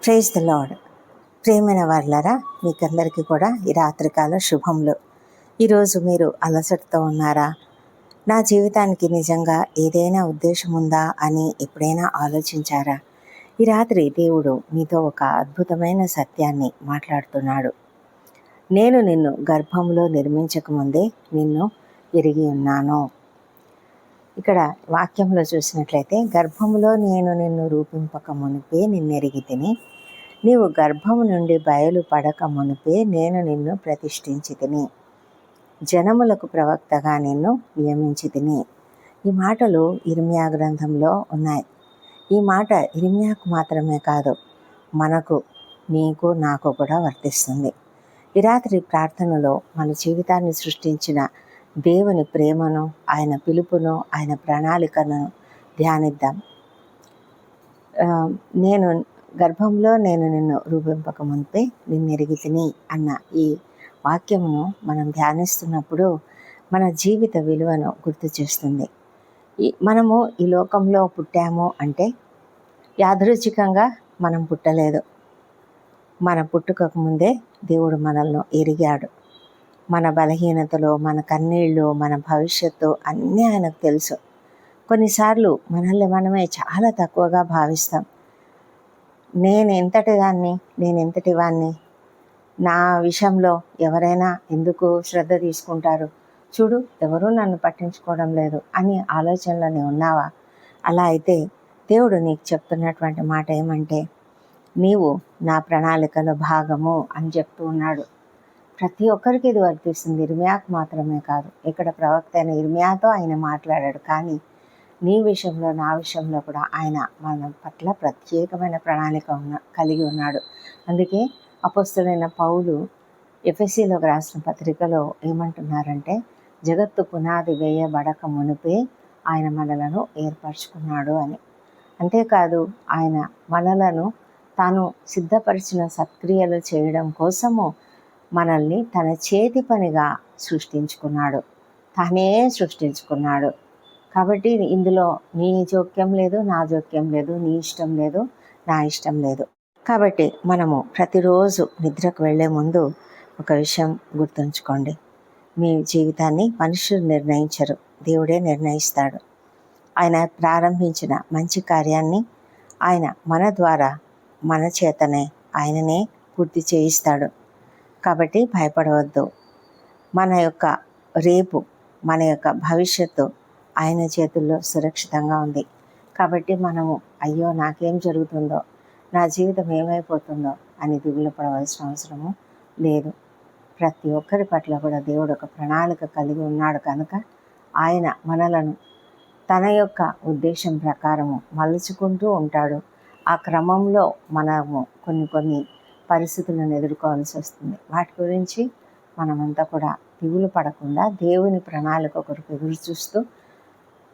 Praise the lord. ప్రియమైన వారలారా, మీకందరికీ కూడా ఈ రాత్రికాల శుభములు. ఈరోజు మీరు అలసటతో ఉన్నారా? నా జీవితానికి నిజంగా ఏదైనా ఉద్దేశం ఉందా అని ఎప్పుడైనా ఆలోచించారా? ఈ రాత్రి దేవుడు మీతో ఒక అద్భుతమైన సత్యాన్ని మాట్లాడుతున్నాడు. నేను నిన్ను గర్భంలో నిర్మించకముందే నిన్ను ఎరిగి ఉన్నాను. ఇక్కడ వాక్యంలో చూసినట్లయితే, గర్భములో నేను నిన్ను రూపింపక మునిపే నిన్నెరిగి తిని, నీవు గర్భము నుండి బయలు పడక మునిపే నేను నిన్ను ప్రతిష్ఠించి తిని, జనములకు ప్రవక్తగా నిన్ను నియమించి తిని. ఈ మాటలు ఇర్మియా గ్రంథంలో ఉన్నాయి. ఈ మాట ఇర్మియాకు మాత్రమే కాదు, మనకు, నీకు, నాకు కూడా వర్తిస్తుంది. ఈ రాత్రి ప్రార్థనలో మన జీవితాన్ని సృష్టించిన దేవుని ప్రేమను, ఆయన పిలుపును, ఆయన ప్రణాళికను ధ్యానిద్దాం. గర్భంలో నేను నిన్ను రూపింపక మునిపే నిన్నెరిగి తిని అన్న ఈ వాక్యమును మనం ధ్యానిస్తున్నప్పుడు మన జీవిత విలువను గుర్తు చేస్తుంది. మనము ఈ లోకంలో పుట్టాము అంటే యాదృచ్ఛికంగా మనం పుట్టలేదు. మన పుట్టుకకు ముందే దేవుడు మనల్ని ఎరిగాడు. మన బలహీనతలు, మన కన్నీళ్ళు, మన భవిష్యత్తు అన్నీ ఆయనకు తెలుసు. కొన్నిసార్లు మనల్ని మనమే చాలా తక్కువగా భావిస్తాం. నేను ఎంతటి వాణ్ణి, నా విషయంలో ఎవరైనా ఎందుకు శ్రద్ధ తీసుకుంటారు, చూడు ఎవరూ నన్ను పట్టించుకోవడం లేదు అని ఆలోచనలోనే ఉన్నావా? అలా అయితే దేవుడు నీకు చెప్తున్నటువంటి మాట ఏమంటే, నీవు నా ప్రణాళికలో భాగము అని చెప్తూ ఉన్నాడు. ప్రతి ఒక్కరికి ఇది వర్తిస్తుంది, ఇర్మియాకు మాత్రమే కాదు. ఇక్కడ ప్రవక్త అయిన ఇర్మియాతో ఆయన మాట్లాడాడు, కానీ నీ విషయంలో, నా విషయంలో కూడా ఆయన మన పట్ల ప్రత్యేకమైన ప్రణాళిక కలిగి ఉన్నాడు. అందుకే అపోస్తలుడైన పౌలు ఎఫెసీలోకి రాసిన పత్రికలో ఏమంటున్నారంటే, జగత్తు పునాది వేయబడక మునిపే ఆయన మనలను ఏర్పరచుకున్నాడు అని. అంతేకాదు, ఆయన మనలను తాను సిద్ధపరిచిన సత్క్రియలు చేయడం కోసము మనల్ని తన చేతి పనిగా సృష్టించుకున్నాడు. తానే సృష్టించుకున్నాడు. కాబట్టి ఇందులో నీ జోక్యం లేదు, నా జోక్యం లేదు, నీ ఇష్టం లేదు, నా ఇష్టం లేదు. కాబట్టి మనము ప్రతిరోజు నిద్రకు వెళ్ళే ముందు ఒక విషయం గుర్తుంచుకోండి. మీ జీవితాన్ని మనుషులు నిర్ణయించరు, దేవుడే నిర్ణయిస్తాడు. ఆయన ప్రారంభించిన మంచి కార్యాన్ని ఆయన మన ద్వారా, మన చేతనే ఆయననే పూర్తి చేయిస్తాడు. కాబట్టి భయపడవద్దు. మన యొక్క రేపు, మన యొక్క భవిష్యత్తు ఆయన చేతుల్లో సురక్షితంగా ఉంది. కాబట్టి మనము అయ్యో నాకేం జరుగుతుందో, నా జీవితం ఏమైపోతుందో అని దిగులు పడవలసిన అవసరము లేదు. ప్రతి ఒక్కరి పట్ల కూడా దేవుడు ఒక ప్రణాళిక కలిగి ఉన్నాడు కనుక ఆయన మనలను తన యొక్క ఉద్దేశం ప్రకారము మలుచుకుంటూ ఉంటాడు. ఆ క్రమంలో మనము కొన్ని పరిస్థితులను ఎదుర్కోవాల్సి వస్తుంది. వాటి గురించి మనమంతా కూడా దిగులు పడకుండా దేవుని ప్రణాళిక కొరకు ఎదురు చూస్తూ,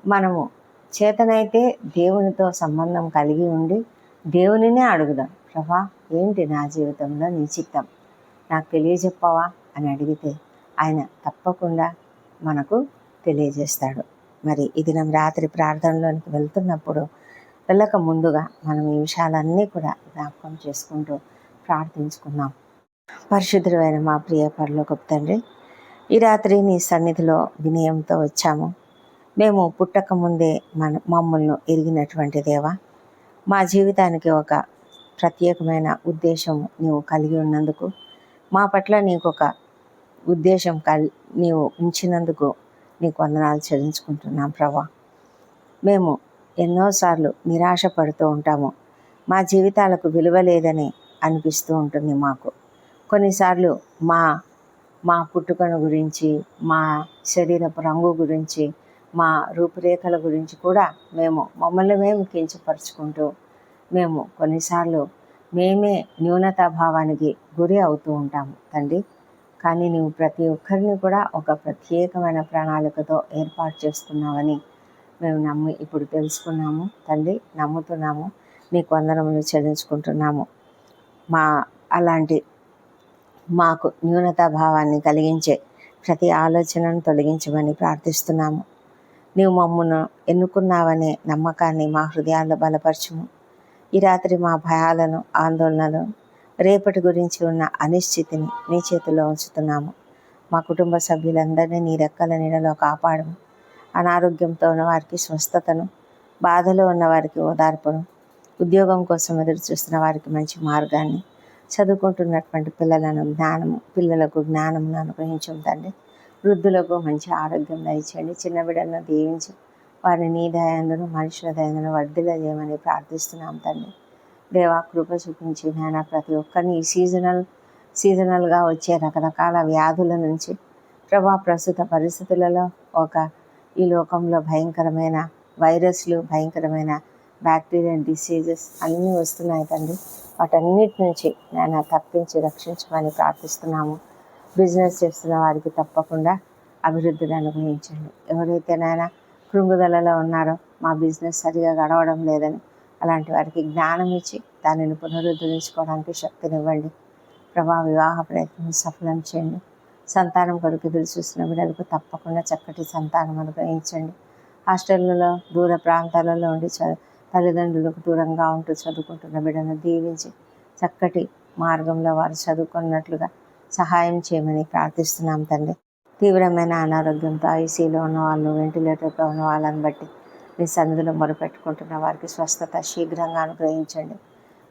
మనము చేతనైతే దేవునితో సంబంధం కలిగి ఉండి దేవునినే అడుగుదాం. ప్రభా, ఏంటి నా జీవితంలో నీ చిత్తం, నాకు తెలియజెప్పవా అని అడిగితే ఆయన తప్పకుండా మనకు తెలియజేస్తాడు. మరి ఈ దినం రాత్రి ప్రార్థనలోనికి వెళ్తున్నప్పుడు, వెళ్ళక ముందుగా మనం ఈ విషయాలన్నీ కూడా జ్ఞాపకం చేసుకుంటూ ప్రార్థించుకున్నాం. పరిశుద్ధుడైన మా ప్రియ పరలోకపు తండ్రి, ఈ రాత్రి నీ సన్నిధిలో వినయంతో వచ్చాము. మేము పుట్టక ముందే మమ్మల్ని ఎరిగినటువంటి దేవా, మా జీవితానికి ఒక ప్రత్యేకమైన ఉద్దేశం నీవు కలిగి ఉన్నందుకు, మా పట్ల నీకు ఒక ఉద్దేశం నీవు ఉంచినందుకు నీకు వందనాలు చెల్లించుకుంటున్నాం ప్రభా. మేము ఎన్నోసార్లు నిరాశ పడుతూ ఉంటాము. మా జీవితాలకు విలువ లేదని అనిపిస్తూ ఉంటుంది మాకు. కొన్నిసార్లు మా పుట్టుకను గురించి, మా శరీరపు రంగు గురించి, మా రూపురేఖల గురించి కూడా మమ్మల్ని మేము కించపరుచుకుంటూ మేము కొన్నిసార్లు మేమే న్యూనతాభావానికి గురి అవుతూ ఉంటాము తండ్రి. కానీ నీవు ప్రతి ఒక్కరిని కూడా ఒక ప్రత్యేకమైన ప్రణాళికతో ఏర్పాటు చేసుకున్నావని మేము ఇప్పుడు తెలుసుకున్నాము తండ్రి, నమ్ముతున్నాము. నీకు వందనములు చెల్లించుకుంటున్నాము. అలాంటి మాకు న్యూనతాభావాన్ని కలిగించే ప్రతి ఆలోచనను తొలగించమని ప్రార్థిస్తున్నాము. నీవు మమ్మను ఎన్నుకున్నావనే నమ్మకాన్ని మా హృదయాల్లో బలపరచుము. ఈ రాత్రి మా భయాలను, ఆందోళనలు, రేపటి గురించి ఉన్న అనిశ్చితిని నీ చేతిలో ఉంచుతున్నాము. మా కుటుంబ సభ్యులందరినీ నీ రెక్కల నీడలో కాపాడము. అనారోగ్యంతో ఉన్న వారికి స్వస్థతను, బాధలో ఉన్న వారికి ఓదార్పును, ఉద్యోగం కోసం ఎదురు చూస్తున్న వారికి మంచి మార్గాన్ని, చదువుకుంటున్నటువంటి పిల్లలకు జ్ఞానమును అనుగ్రహించు తండ్రి. వృద్ధులకు మంచి ఆరోగ్యం దయచేయండి. చిన్న బిడ్డలను దీవించి వారిని నీ దయందును మనుషుల దయందును వర్ధిల్ల చేయమని ప్రార్థిస్తున్నాం తండ్రి. దేవా, కృప చూపించి నాయన ప్రతి ఒక్కరిని ఈ సీజనల్గా వచ్చే రకరకాల వ్యాధుల నుంచి ప్రభా, ప్రస్తుత పరిస్థితులలో ఈ లోకంలో భయంకరమైన వైరస్లు, భయంకరమైన బ్యాక్టీరియల్ డిసీజెస్ అన్నీ వస్తున్నాయి తండ్రి. వాటన్నిటి నుంచి నేను తప్పించి రక్షించమని ప్రార్థిస్తున్నాము. బిజినెస్ చేస్తున్న వారికి తప్పకుండా అభివృద్ధిని అనుగ్రహించండి. ఎవరైతే నాయన కృంగుదలలో ఉన్నారో, మా బిజినెస్ సరిగా గడవడం లేదని, అలాంటి వారికి జ్ఞానం ఇచ్చి దానిని పునరుద్ధరించుకోవడానికి శక్తినివ్వండి. ప్రభా, వివాహ ప్రయత్నం సఫలం చేయండి. సంతానం కొరకు ఎదురు చూస్తున్న బిడ్డలకు తప్పకుండా చక్కటి సంతానం అనుగ్రహించండి. హాస్టళ్లలో, దూర ప్రాంతాలలో ఉండి తల్లిదండ్రులకు దూరంగా ఉంటూ చదువుకుంటున్న బిడ్డను దీవించి చక్కటి మార్గంలో వారు చదువుకున్నట్లుగా సహాయం చేయమని ప్రార్థిస్తున్నాం తండ్రి. తీవ్రమైన అనారోగ్యంతో ఐసీలో ఉన్న వాళ్ళు, వెంటిలేటర్లో ఉన్న వాళ్ళని బట్టి మీ సన్నిధిలో మొరపెట్టుకుంటున్న వారికి స్వస్థత శీఘ్రంగా అనుగ్రహించండి.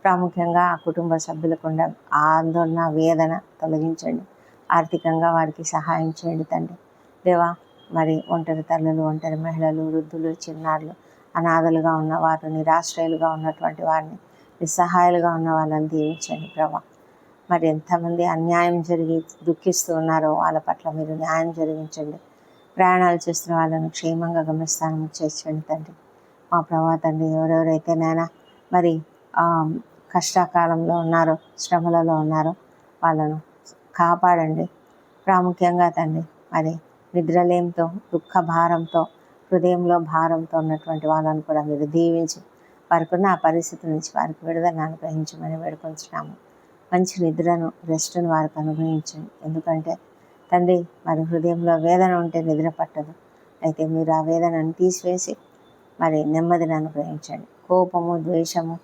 ప్రాముఖ్యంగా ఆ కుటుంబ సభ్యులకుండా ఆందోళన, వేదన తొలగించండి. ఆర్థికంగా వారికి సహాయం చేయండి తండ్రి. దేవా, మరి ఒంటరి తల్లులు, ఒంటరి మహిళలు, వృద్ధులు, చిన్నారులు, అనాథలుగా ఉన్నవారు, నిరాశ్రయులుగా ఉన్నటువంటి వారిని, నిస్సహాయాలుగా ఉన్న వాళ్ళని దీవించండి ప్రభా. మరి ఎంతమంది అన్యాయం జరిగి దుఃఖిస్తూ ఉన్నారో వాళ్ళ పట్ల మీరు న్యాయం జరిగించండి. ప్రయాణాలు చేస్తున్న వాళ్ళను క్షేమంగా గమ్యస్థానం చేర్చండి తండ్రి. మా ప్రభా తండ్రి, ఎవరెవరైతే నాయనా మరి కష్టకాలంలో ఉన్నారో, శ్రమలలో ఉన్నారో వాళ్ళను కాపాడండి. ప్రాముఖ్యంగా తండ్రి, మరి నిద్రలేమితో, దుఃఖ భారంతో, హృదయంలో భారంతో ఉన్నటువంటి వాళ్ళను కూడా మీరు దీవించి వారికున్న ఆ పరిస్థితి నుంచి వారికి విడుదల అనుగ్రహించమని వేడుకొంచున్నాము. మంచి నిద్రను, రెస్ట్ను వారికి అనుగ్రహించండి. ఎందుకంటే తండ్రి, మరి హృదయంలో వేదన ఉంటే నిద్ర పట్టదు. అయితే మీరు ఆ వేదనను తీసివేసి మరి నెమ్మదిని అనుగ్రహించండి. కోపము, ద్వేషము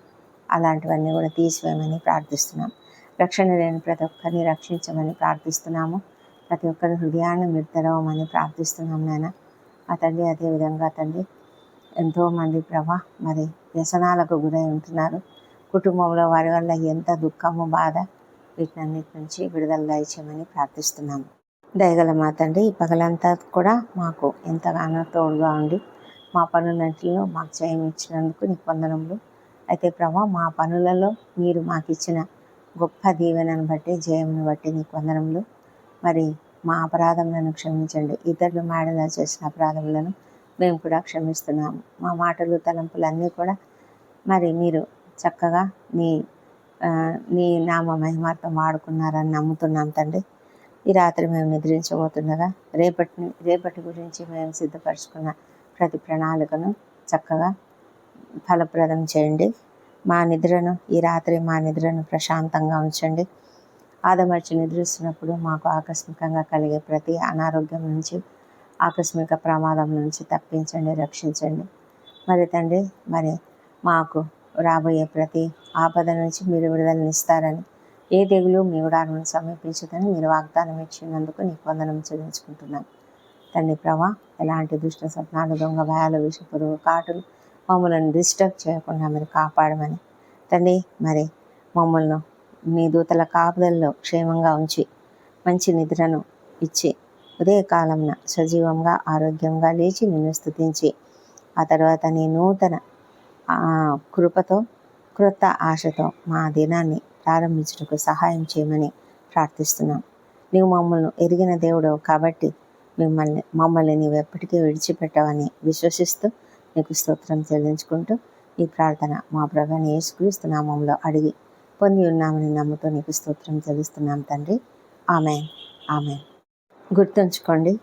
అలాంటివన్నీ కూడా తీసివేయమని ప్రార్థిస్తున్నాం. రక్షణ లేని ప్రతి ఒక్కరిని రక్షించమని ప్రార్థిస్తున్నాము. ప్రతి ఒక్కరి హృదయాన్ని మీరు తెరవమని ప్రార్థిస్తున్నాం నాయన. ఆ తండ్రి, అదేవిధంగా తండ్రి, ఎంతోమంది ప్రభా మరి వ్యసనాలకు గురై ఉంటున్నారు. కుటుంబంలో వారి వల్ల ఎంత దుఃఖము, బాధ, వీటన్నిటి నుంచి విడుదల దయచేయమని ప్రార్థిస్తున్నాము. దయగల మా తండ్రి, ఈ పగలంతా కూడా మాకు ఎంతగానో తోడుగా ఉండి మా పనులన్నింటిలో మాకు జయం ఇచ్చినందుకు నీకు వందనములు. అయితే ప్రభా, మా పనులలో మీరు మాకు ఇచ్చిన గొప్ప దీవెనను బట్టి, జయమును బట్టి నీకు వందనములు. మరి మా అపరాధములను క్షమించండి. ఇతరులు మాడలా చేసిన అపరాధములను మేము కూడా క్షమిస్తున్నాము. మా మాటలు, తలంపులన్నీ కూడా మరి మీరు చక్కగా నీ నామ మహిమార్థం వాడుకున్నారని నమ్ముతున్నాం తండ్రి. ఈ రాత్రి మేము నిద్రించబోతుండగా రేపటి గురించి మేము సిద్ధపరచుకున్న ప్రతి ప్రణాళికను చక్కగా ఫలప్రదం చేయండి. ఈ రాత్రి మా నిద్రను ప్రశాంతంగా ఉంచండి. ఆదమర్చి నిద్రిస్తున్నప్పుడు మాకు ఆకస్మికంగా కలిగే ప్రతి అనారోగ్యం నుంచి, ఆకస్మిక ప్రమాదం నుంచి తప్పించండి, రక్షించండి. మరి తండ్రి, మరి మాకు రాబోయే ప్రతి ఆపద నుంచి మీరు విడుదలనిస్తారని, ఏ తెగులు మీ గుడారమును సమీపించదని మీరు వాగ్దానం ఇచ్చినందుకు నీకు వందనం చెల్లించుకుంటున్నాం తండ్రి. ప్రభా, ఎలాంటి దుష్ట స్వప్నాలు, దొంగ భయాలు, విషపురుగు కాటులు మమ్మల్ని డిస్టర్బ్ చేయకుండా మీరు కాపాడమని తండ్రి, మరి మమ్మల్ని మీ దూతల కాపుదల్లో క్షేమంగా ఉంచి మంచి నిద్రను ఇచ్చి ఉదయకాలంన సజీవంగా, ఆరోగ్యంగా లేచి నిన్ను స్తుతించి ఆ తర్వాత నీ నూతన కృపతో, క్రొత్త ఆశతో మా దినాన్ని ప్రారంభించుటకు సహాయం చేయమని ప్రార్థిస్తున్నాం. నీవు మమ్మల్ని ఎరిగిన దేవుడవు కాబట్టి మమ్మల్ని నీవు ఎప్పటికీ విడిచిపెట్టవని విశ్వసిస్తూ నీకు స్తోత్రం చెల్లించుకుంటూ ఈ ప్రార్థన మా ప్రభువైన యేసుక్రీస్తు నామములో అడిగి పొంది ఉన్నామని నమ్ముతూ నీకు స్తోత్రం చెల్లిస్తున్నాం తండ్రి. ఆమేన్, ఆమేన్. గుర్తుంచుకోండి,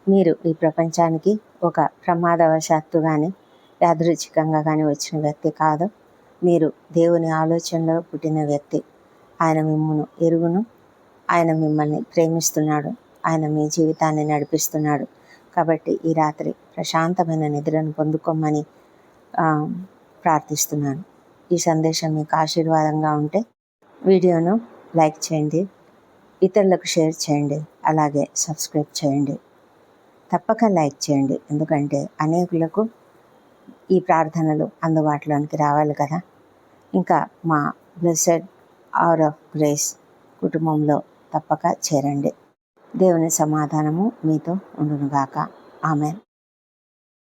మీరు ఈ ప్రపంచానికి ఒక ప్రమాదవశాత్తు కానీ, యాదృచ్ఛికంగా కానీ వచ్చిన వ్యక్తి కాదు. మీరు దేవుని ఆలోచనలో పుట్టిన వ్యక్తి. ఆయన మిమ్మల్ని ఎరుగును, ఆయన మిమ్మల్ని ప్రేమిస్తున్నాడు, ఆయన మీ జీవితాన్ని నడిపిస్తున్నాడు. కాబట్టి ఈ రాత్రి ప్రశాంతమైన నిద్రను పొందుకోమని ప్రార్థిస్తున్నాను. ఈ సందేశం మీకు ఆశీర్వాదంగా ఉంటే వీడియోను లైక్ చేయండి, ఇతరులకు షేర్ చేయండి, అలాగే సబ్స్క్రైబ్ చేయండి. తప్పక లైక్ చేయండి, ఎందుకంటే అనేకులకు ఈ ప్రార్థనలు అందుబాటులోనికి రావాలి కదా. ఇంకా మా బ్లెస్సెడ్ అవర్ ఆఫ్ గ్రేస్ కుటుంబంలో తప్పక చేరండి. దేవుని సమాధానము మీతో ఉండునుగాక. ఆమెన్.